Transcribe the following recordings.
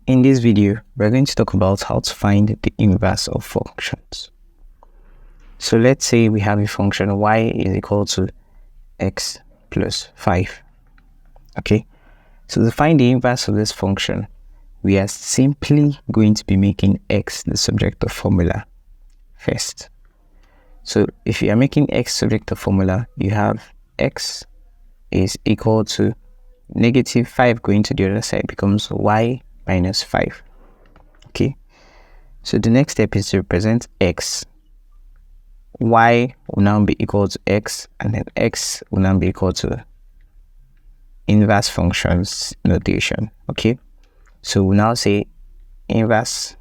In this video, we're going to talk about how to find the inverse of functions. So let's say we have a function y is equal to x plus 5. Okay, so to find the inverse of this function, we are simply going to be making x the subject of formula first. So if you are making x subject of formula, you have x is equal to negative 5 going to the other side becomes y minus 5. Okay, so the next step is to represent x. Y will now be equal to x, and then x will now be equal to inverse functions notation. Okay, so we'll now say inverse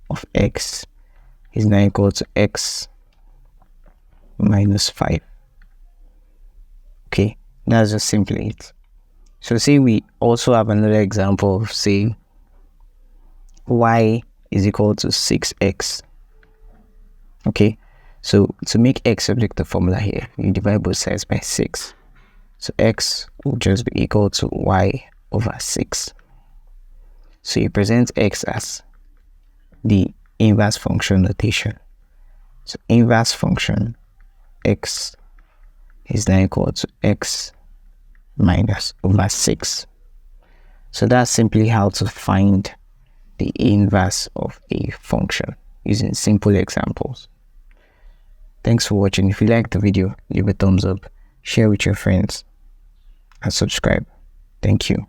of x is now equal to x minus 5. Okay, that's just simply it. So say we also have another example of say y is equal to 6x. Okay, so to make x subject to formula here, you divide both sides by 6. So x will just be equal to y over 6. So you present x as the inverse function notation. So inverse function x is now equal to x minus over 6. So that's simply how to find the inverse of a function using simple examples. Thanks for watching. If you liked the video, leave a thumbs up, share with your friends, and subscribe. Thank you.